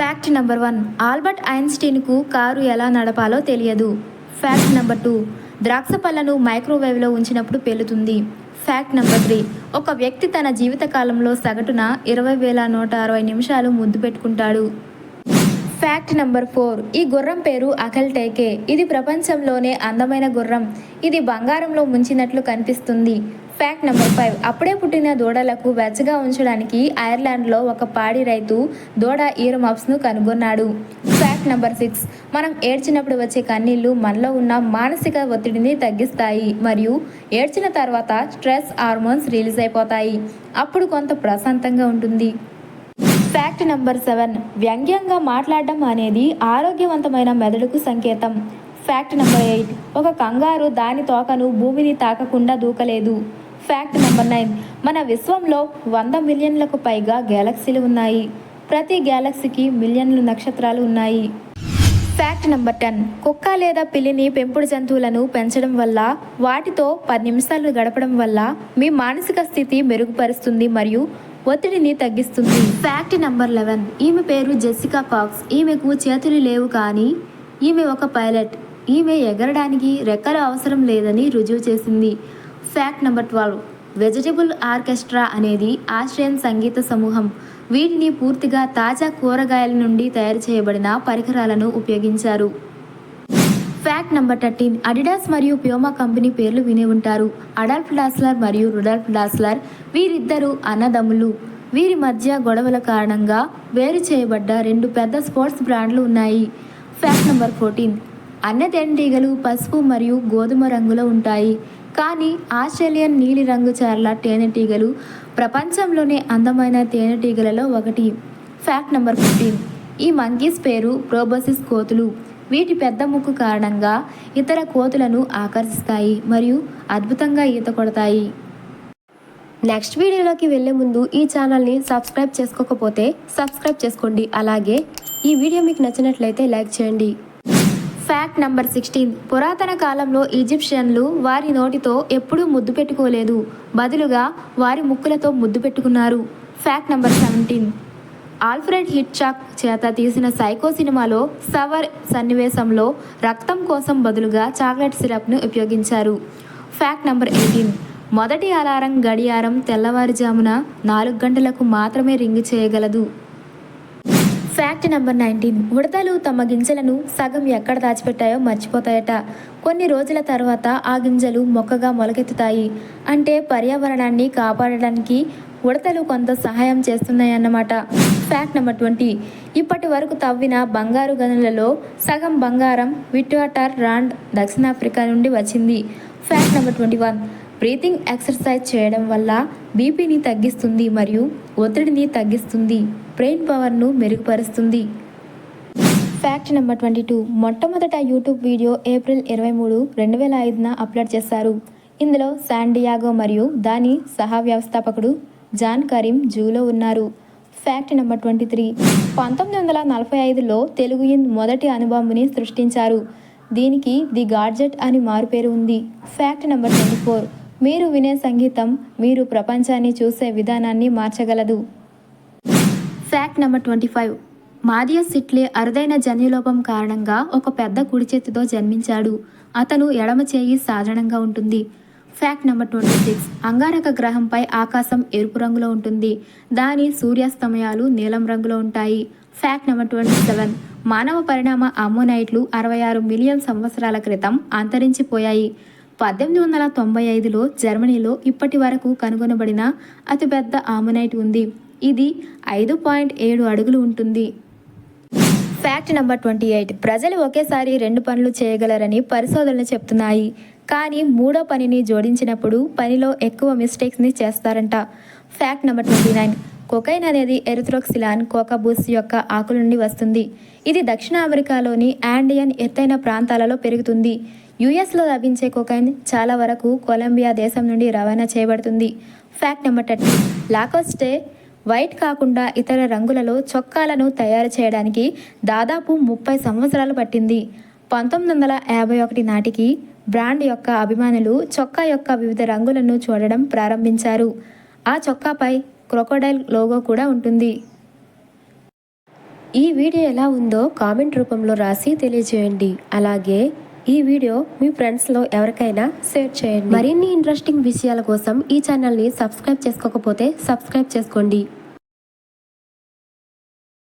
Fact number 1, Albert ఐన్స్టీన్కు car ఎలా నడపాలో తెలియదు. Fact number 2, ద్రాక్ష పళ్ళను మైక్రోవేవ్లో ఉంచినప్పుడు పేలుతుంది. ఫ్యాక్ట్ నెంబర్ 3, ఒక వ్యక్తి తన జీవితకాలంలో సగటున 20,160 నిమిషాలు ముద్దు పెట్టుకుంటాడు. ఫ్యాక్ట్ నెంబర్ 4, ఈ గుర్రం పేరు అకల్ టేకే. ఇది ప్రపంచంలోనే అందమైన గుర్రం. ఇది బంగారంలో ముంచినట్లు కనిపిస్తుంది. ఫ్యాక్ట్ నెంబర్ 5, అప్పుడే పుట్టిన దూడలకు వెచ్చగా ఉంచడానికి ఐర్లాండ్లో ఒక పాడి రైతు దూడ ఇయర్ మఫ్స్ను కనుగొన్నాడు. ఫ్యాక్ట్ నెంబర్ 6, మనం ఏడ్చినప్పుడు వచ్చే కన్నీళ్లు మనలో ఉన్న మానసిక ఒత్తిడిని తగ్గిస్తాయి మరియు ఏడ్చిన తర్వాత స్ట్రెస్ హార్మోన్స్ రిలీజ్ అయిపోతాయి. అప్పుడు కొంత ప్రశాంతంగా ఉంటుంది. ఫ్యాక్ట్ నెంబర్ 7, వ్యంగ్యంగా మాట్లాడడం అనేది ఆరోగ్యవంతమైన మెదడుకు సంకేతం. ఫ్యాక్ట్ నెంబర్ 8, ఒక కంగారు దాని తోకను భూమిని తాకకుండా దూకలేదు. ఫ్యాక్ట్ నెంబర్ 9, మన విశ్వంలో 100 మిలియన్లకు పైగా గ్యాలక్సీలు ఉన్నాయి. ప్రతి గ్యాలక్సీకి మిలియన్లు నక్షత్రాలు ఉన్నాయి. ఫ్యాక్ట్ నెంబర్ 10, కుక్క లేదా పిల్లిని పెంపుడు జంతువులను పెంచడం వల్ల వాటితో 10 నిమిషాలు గడపడం వల్ల మీ మానసిక స్థితి మెరుగుపరుస్తుంది మరియు ఒత్తిడిని తగ్గిస్తుంది. ఫ్యాక్ట్ నెంబర్ 11, ఈమె పేరు జెసికా కాక్స్. ఈమెకు చేతులు లేవు కానీ ఈమె ఒక పైలట్. ఈమె ఎగరడానికి రెక్కలు అవసరం లేదని రుజువు చేసింది. ఫ్యాక్ట్ నెంబర్ 12, వెజిటబుల్ ఆర్కెస్ట్రా అనేది ఆస్ట్రియన్ సంగీత సమూహం. వీటిని పూర్తిగా తాజా కూరగాయల నుండి తయారు చేయబడిన పరికరాలను ఉపయోగించారు. ఫ్యాక్ట్ నెంబర్ 13, అడిడాస్ మరియు ప్యూమా కంపెనీ పేర్లు వినే ఉంటారు. అడాల్ఫ్ డాస్లర్ మరియు రుడాల్ఫ్ డాస్లర్ వీరిద్దరూ అన్నదమ్ములు. వీరి మధ్య గొడవల కారణంగా వేరు చేయబడ్డ 2 పెద్ద స్పోర్ట్స్ బ్రాండ్లు ఉన్నాయి. ఫ్యాక్ట్ నెంబర్ 14, అన్ని తేనెటీగలు పసుపు మరియు గోధుమ రంగులో ఉంటాయి, కానీ ఆస్ట్రేలియన్ నీలిరంగు చారల తేనెటీగలు ప్రపంచంలోనే అందమైన తేనెటీగలలో ఒకటి. ఫ్యాక్ట్ నెంబర్ 15, ఈ మంకీస్ పేరు ప్రోబోసిస్ కోతులు. వీటి పెద్ద ముక్కు కారణంగా ఇతర కోతులను ఆకర్షిస్తాయి మరియు అద్భుతంగా ఈత కొడతాయి. నెక్స్ట్ వీడియోలోకి వెళ్ళే ముందు ఈ ఛానల్ని సబ్స్క్రైబ్ చేసుకోకపోతే సబ్స్క్రైబ్ చేసుకోండి. అలాగే ఈ వీడియో మీకు నచ్చినట్లయితే లైక్ చేయండి. ఫ్యాక్ట్ నెంబర్ 16, పురాతన కాలంలో ఈజిప్షియన్లు వారి నోటితో ఎప్పుడూ ముద్దు పెట్టుకోలేదు, బదులుగా వారి ముక్కులతో ముద్దు పెట్టుకున్నారు. ఫ్యాక్ట్ నెంబర్ 17, ఆల్ఫ్రెడ్ హిట్చాక్ చేత తీసిన సైకో సినిమాలో సవర్ సన్నివేశంలో రక్తం కోసం బదులుగా చాక్లెట్ సిరప్ను ఉపయోగించారు. ఫ్యాక్ట్ నెంబర్ 18, మొదటి అలారం గడియారం తెల్లవారుజామున 4 గంటలకు మాత్రమే రింగ్ చేయగలదు. ఫ్యాక్ట్ నెంబర్ 19, ఉడతలు తమ గింజలను సగం ఎక్కడ దాచిపెట్టాయో మర్చిపోతాయట. కొన్ని రోజుల తర్వాత ఆ గింజలు మొక్కగా మొలకెత్తుతాయి. అంటే పర్యావరణాన్ని కాపాడడానికి ఉడతలు కొంత సహాయం చేస్తున్నాయన్నమాట. ఫ్యాక్ట్ నెంబర్ 20, ఇప్పటి వరకు తవ్విన బంగారు గనులలో సగం బంగారం విట్వాటర్ రాండ్ దక్షిణాఫ్రికా నుండి వచ్చింది. ఫ్యాక్ట్ నెంబర్ 21, బ్రీతింగ్ ఎక్సర్సైజ్ చేయడం వల్ల బీపీని తగ్గిస్తుంది మరియు ఒత్తిడిని తగ్గిస్తుంది, బ్రెయిన్ పవర్ను మెరుగుపరుస్తుంది. ఫ్యాక్ట్ నెంబర్ 22, మొట్టమొదట యూట్యూబ్ వీడియో ఏప్రిల్ 23, 2005న అప్లోడ్ చేశారు. ఇందులో శాన్ డియాగో మరియు దాని సహ వ్యవస్థాపకుడు జాన్ కరీం జూలో ఉన్నారు. ఫ్యాక్ట్ నెంబర్ 23, 1945లో తెలుగు మొదటి అణుబాంబుని సృష్టించారు. దీనికి ది గాడ్జెట్ అని మారుపేరు ఉంది. ఫ్యాక్ట్ నెంబర్ 24, మీరు వినే సంగీతం మీరు ప్రపంచాన్ని చూసే విధానాన్ని మార్చగలదు. ఫ్యాక్ట్ నెంబర్ 25, మాథియస్ సిట్లే అరుదైన జన్యులోపం కారణంగా ఒక పెద్ద కుడి చేతితో జన్మించాడు. అతను ఎడమ చేయి సాధారణంగా ఉంటుంది. ఫ్యాక్ట్ నెంబర్ 26, అంగారక గ్రహంపై ఆకాశం ఎరుపు రంగులో ఉంటుంది. దాని సూర్యాస్తమయాలు నీలం రంగులో ఉంటాయి. ఫ్యాక్ట్ నెంబర్ 27, మానవ పరిణామ అమ్మోనైట్లు 66 మిలియన్ సంవత్సరాల క్రితం అంతరించిపోయాయి. 1895లో జర్మనీలో ఇప్పటి వరకు కనుగొనబడిన అతిపెద్ద ఆమోనైట్ ఉంది. ఇది 5.7 అడుగులు ఉంటుంది. ఫ్యాక్ట్ నెంబర్ 28, ప్రజలు ఒకేసారి 2 పనులు చేయగలరని పరిశోధనలు చెప్తున్నాయి, కానీ 3వ పనిని జోడించినప్పుడు పనిలో ఎక్కువ మిస్టేక్స్ని చేస్తారంట. ఫ్యాక్ట్ నెంబర్ 29, కొకైన్ అనేది ఎరిథ్రోక్సిలాన్ కోకబూస్ యొక్క ఆకుల నుండి వస్తుంది. ఇది దక్షిణ అమెరికాలోని ఆండియన్ ఎత్తైన ప్రాంతాలలో పెరుగుతుంది. యుఎస్లో లభించే కొకైన్ చాలా వరకు కొలంబియా దేశం నుండి రవాణా చేయబడుతుంది. ఫ్యాక్ట్ నెంబర్ 30, లాకోస్టే వైట్ కాకుండా ఇతర రంగులలో చొక్కాలను తయారు చేయడానికి దాదాపు 30 సంవత్సరాలు పట్టింది. 1951 నాటికి బ్రాండ్ యొక్క అభిమానులు చొక్కా యొక్క వివిధ రంగులను చూడడం ప్రారంభించారు. ఆ చొక్కాపై క్రొకోడైల్ లోగో కూడా ఉంటుంది. ఈ వీడియో ఎలా ఉందో కామెంట్ రూపంలో రాసి తెలియజేయండి. అలాగే ఈ వీడియో మీ ఫ్రెండ్స్లో ఎవరికైనా షేర్ చేయండి. మరిన్ని ఇంట్రెస్టింగ్ విషయాల కోసం ఈ ఛానల్ని సబ్స్క్రైబ్ చేసుకోకపోతే సబ్స్క్రైబ్ చేసుకోండి.